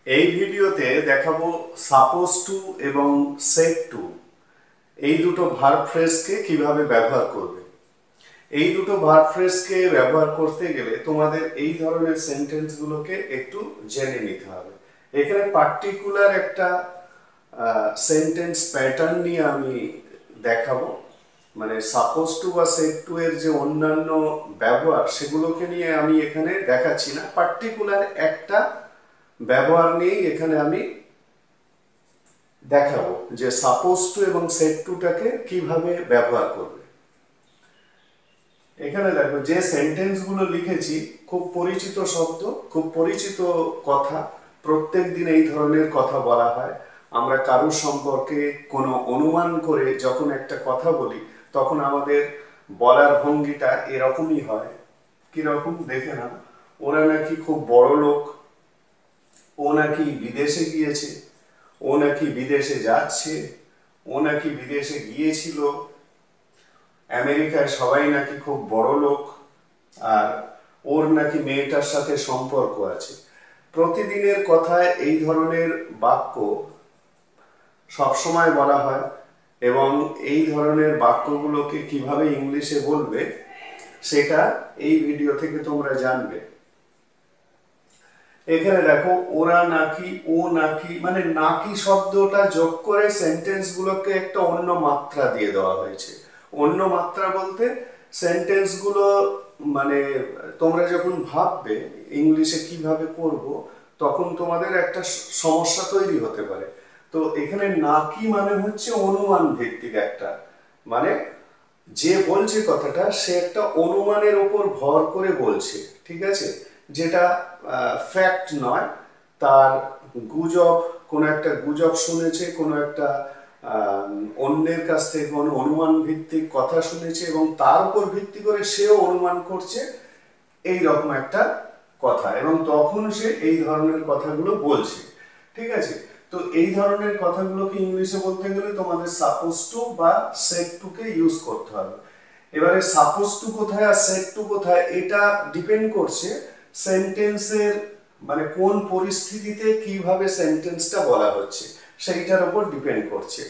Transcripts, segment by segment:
এই ভিডিওতে দেখাবো সাপোজ টু এবং সেড টু এই দুটো ভার্ব ফ্রেজকে কিভাবে ব্যবহার করবে। এই দুটো ভার্ব ফ্রেজকে ব্যবহার করতে গেলে তোমাদের এই ধরনের সেন্টেন্সগুলোকে একটু জেনে নিতে হবে। এখানে পার্টিকুলার একটা সেন্টেন্স প্যাটার্ন নিয়ে আমি দেখাবো, মানে সাপোজ টু বা সেড টু এর যে অন্যান্য ব্যবহার সেগুলোকে নিয়ে আমি এখানে দেখাচ্ছি না, পার্টিকুলার একটা ব্যবহার নিয়েই এখানে আমি দেখাবো যে সাপোজ টু এবং সেড টুটাকে কিভাবে ব্যবহার করবে। এখানে দেখো যে সেন্টেন্সগুলো লিখেছি খুব পরিচিত শব্দ, খুব পরিচিত কথা, প্রত্যেক দিন এই ধরনের কথা বলা হয়। আমরা কারোর সম্পর্কে কোনো অনুমান করে যখন একটা কথা বলি তখন আমাদের বলার ভঙ্গিটা এরকমই হয়। কিরকম দেখে না, ওরা নাকি খুব বড় লোক, ও নাকি বিদেশে গিয়েছে, ও নাকি বিদেশে যাচ্ছে, ও নাকি বিদেশে গিয়েছিল, আমেরিকায় সবাই নাকি খুব বড় লোক, আর ওর নাকি মেয়েটার সাথে সম্পর্ক আছে। প্রতিদিনের কথায় এই ধরনের বাক্য সবসময় বলা হয় এবং এই ধরনের বাক্যগুলোকে কিভাবে ইংলিশে বলবে সেটা এই ভিডিও থেকে তোমরা জানবে। এখানে দেখো ওরা নাকি, ও নাকি, মানে নাকি শব্দটা যোগ করে সেন্টেন্স গুলোকে একটা অন্য মাত্রা দিয়ে দেওয়া হয়েছে। অন্য মাত্রা বলতে সেন্টেন্স গুলো, মানে তোমরা যখন ভাববে ইংলিশে কিভাবে করব তখন তোমাদের একটা সমস্যা তৈরি হতে পারে। তো এখানে নাকি মানে হচ্ছে অনুমান ভিত্তিক একটা, মানে যে বলছে কথাটা সে একটা অনুমানের উপর ভর করে বলছে, ঠিক আছে, যেটা ফ্যাক্ট নয়। তার গুজব, কোনো একটা গুজব শুনেছে, কোনো একটা অন্যের কাছ থেকে কোনো অনুমান ভিত্তিক কথা শুনেছে এবং তার উপর ভিত্তি করে সেও অনুমান করছে এই রকম একটা কথা, এবং তখন সে এই ধরনের কথাগুলো বলছে, ঠিক আছে। তো এই ধরনের কথাগুলোকে ইংলিশে বলতে গেলে তোমাদের সাপোজ টু বা সেড টু কে ইউজ করতে হবে। এবারে সাপোজ টু কোথায় আর সেড টু কোথায় এটা ডিপেন্ড করছে সেন্টেন্সের, মানে কোন পরিস্থিতিতে কিভাবে সেন্টেন্সটা বলা হচ্ছে সেইটার উপর ডিপেন্ড করছে।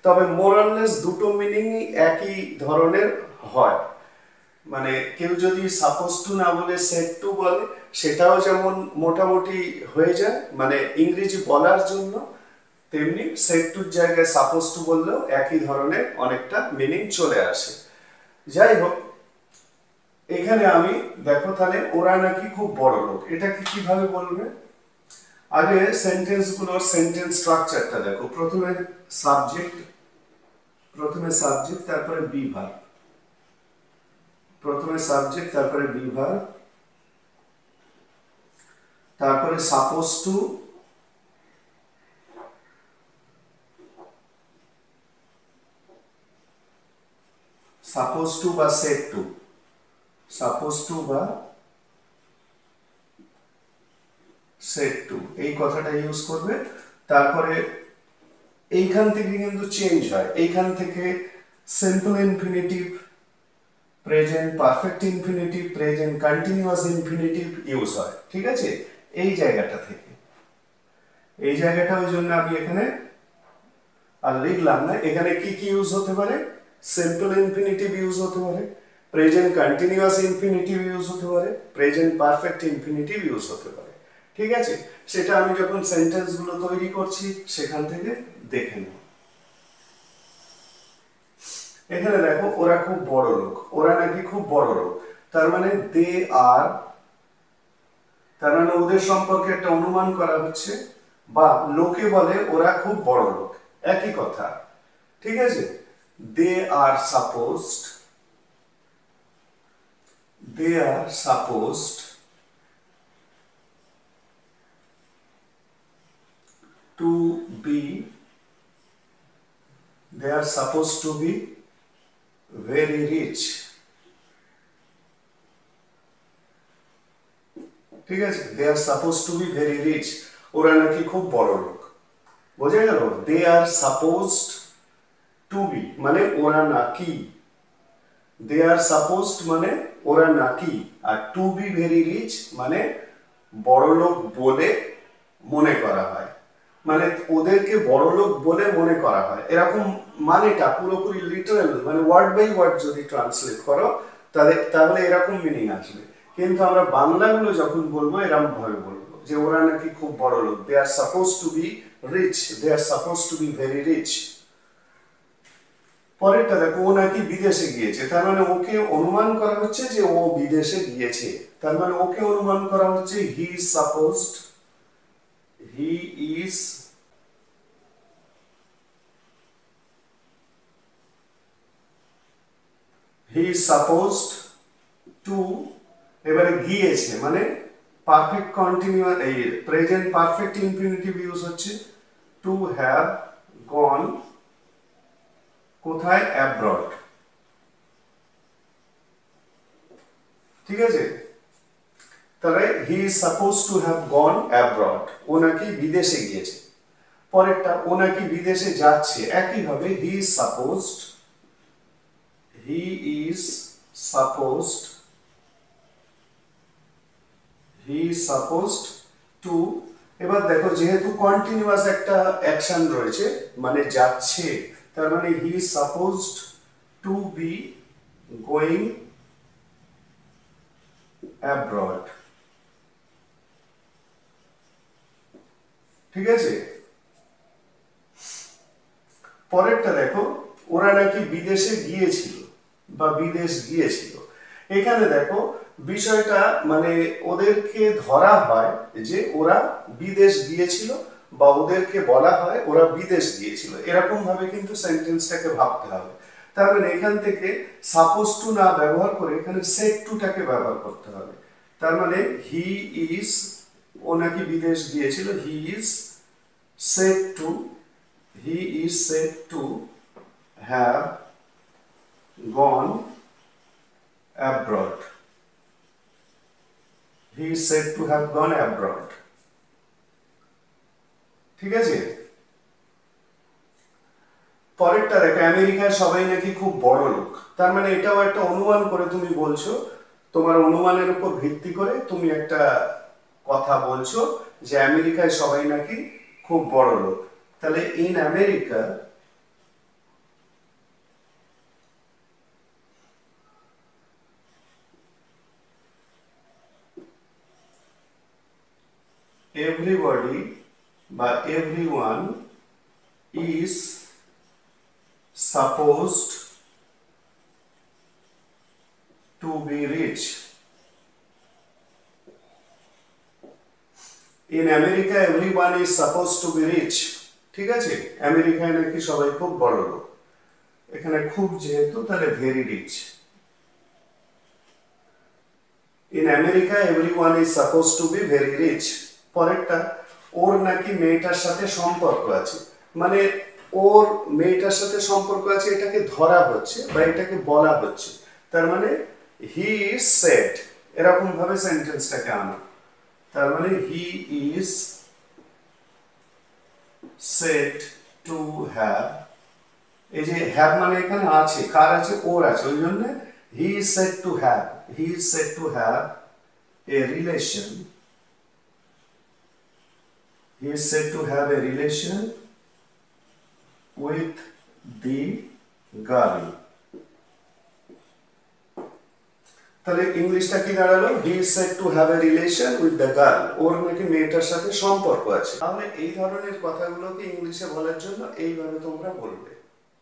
তবে মোরাললেস দুটো মিনিংই একই ধরনের হয়। মানে কেউ যদি সাপোজ টু না বলে সেড টু বলে সেটাও যেমন মোটামুটি হয়ে যায় মানে ইংরেজি বলার জন্য, তেমনি সেড টুর জায়গায় সাপোজ টু বললেও একই ধরনের অনেকটা মিনিং চলে আসে। যাই হোক, এখানে আমি দেখো তাহলে ওরা নাকি খুব বড় লোক, এটাকে কিভাবে বলবে। আগে সেন্টেন্সগুলোর সেন্টেন্স স্ট্রাকচারটা দেখো। সাবজেক্ট প্রথমে সাবজেক্ট তারপরে বি ভার্ব, প্রথমে সাবজেক্ট তারপরে বি ভার্ব, তারপরে সাপোজ টু, সাপোজ টু বা সেড টু, সাপোজ টু বা সেড টু এই কথাটা ইউজ করবে। তারপরে এইখান থেকে কিন্তু চেঞ্জ হয়, এইখান থেকে simple infinitive, present perfect infinitive, present continuous infinitive use হয়, ঠিক আছে। এই জায়গাটা থেকে, এই জায়গাটা ওই জন্য আমি এখানে আর লিখলাম না। এখানে কি কি ইউজ হতে পারে, সিম্পল ইনফিনিটিভ ইউজ হতে পারে, প্রেজেন্ট কন্টিনিউয়াস ইনফিনিটিভ ইউজ হতে পারে, প্রেজেন্ট পারফেক্ট ইনফিনিটিভ ইউজ হতে পারে, ঠিক আছে। সেটা আমি যখন সেন্টেন্স গুলো তৈরি করছি সেখান থেকে দেখে নেব। এখানে দেখো ওরা খুব বড় লোক, ওরা নাকি খুব বড় লোক, তার মানে দে আর, তার মানে ওদের সম্পর্কে একটা অনুমান করা হচ্ছে, বা লোকে বলে ওরা খুব বড় লোক, একই কথা, ঠিক আছে। They are supposed, they are supposed to be, they are supposed to be very rich, ঠিক আছে। they are supposed to be very rich, ওরা নাকি খুব বড় লোক, বোঝা গেল। they are supposed to be মানে ওরা নাকি, they are supposed মানে ওরা নাকি, আর to be very rich মানে বড় লোক বলে মনে করা হয়, মানে ওদেরকে বড় লোক বলে মনে করা হয়, এরকম মানেটা পুরোপুরি লিটারাল মানে ওয়ার্ড বাই ওয়ার্ড যদি ট্রান্সলেট করো তাহলে এরকম মিনিং আসবে। কিন্তু আমরা বাংলাগুলো যখন বলবো এরকম ভাবে বলবো যে ওরা নাকি খুব বড় লোক, they are suppose to be rich, they are suppose to be very rich. পরেরটা দেখো, ও নাকি বিদেশে গিয়েছে, তার মানে ওকে অনুমান করা হচ্ছে যে ও বিদেশে গিয়েছে, তার মানে ওকে অনুমান করা হচ্ছে he is supposed, he is supposed to, এবারে গিয়েছে মানে পারফেক্ট কন্টিনিউয়াস, এই প্রেজেন্ট পারফেক্ট ইনফিনিটিভ ইউজ হচ্ছে টু হ্যাভ গন, কোথায়, অ্যাব্রড। ঠিক আছে, তাহলে he is suppose to have gone abroad, ও নাকি বিদেশে গিয়েছে। পরেরটা, ও নাকি বিদেশে যাচ্ছে, একইভাবে he is supposed, he is supposed, he is supposed to, এবার দেখো যেহেতু কন্টিনিউয়াস একটা অ্যাকশন রয়েছে মানে যাচ্ছে, তার মানে হি is supposed to be going abroad. ঠিক আছে, পরেরটা দেখো, ওরা নাকি বিদেশে গিয়েছিল বা বিদেশ গিয়েছিল। এখানে দেখো বিষয়টা মানে ওদেরকে ধরা হয় যে ওরা বিদেশ গিয়েছিল বা ওদেরকে বলা হয় ওরা বিদেশ গিয়েছিল, এরকম ভাবে কিন্তু সেন্টেন্সটাকে ভাবতে হবে। তার মানে এখান থেকে সাপোজ টু না ব্যবহার করে এখানে সেড টুটাকে ব্যবহার করতে হবে। তার মানে হি ইজ, ও নাকি বিদেশ গিয়েছিল, he is said to, he is said to have gone abroad, he is said to have gone abroad। ঠিক আছে, পরেরটা দেখো, আমেরিকায় সবাই নাকি খুব বড় লোক, তার মানে এটাও একটা অনুমান করে তুমি বলছো, তোমার অনুমানের উপর ভিত্তি করে তুমি একটা কথা বলছো যে আমেরিকায় সবাই নাকি খুব বড় লোক। তাহলে ইন আমেরিকা everybody বা everyone is supposed to be rich, in America everyone is supposed to be rich। ঠিক আছে, আমেরিকায় নাকি সবাই খুব বড় লোক, এখানে খুব যেহেতু তাহলে very rich. In America everyone is suppose to be very rich. পরেরটা, ওর নাকি মেয়েটার সাথে সম্পর্ক আছে, মানে ওর মেয়েটার সাথে সম্পর্ক আছে এটাকে ধরা হচ্ছে বা এটাকে বলা হচ্ছে, তার মানে হি ইজ সেড, এরকম ভাবে সেন্টেন্সটাকে আনো। তার মানে he is said to have, এই যে হ্যাভ মানে এখানে আছে, কার আছে, ওর আছে, ওই জন্য he is said to have, he is said to have a relation, he is said to have a relation with the girl। তাহলে ইংলিশটা কি দাঁড়ালো, he is said to have a relation with the girl, ওর নাকি মেয়েটার সাথে সম্পর্ক আছে। তাহলে এই ধরনের কথাগুলোকে ইংলিশে বলার জন্য এইভাবে তোমরা বলবে।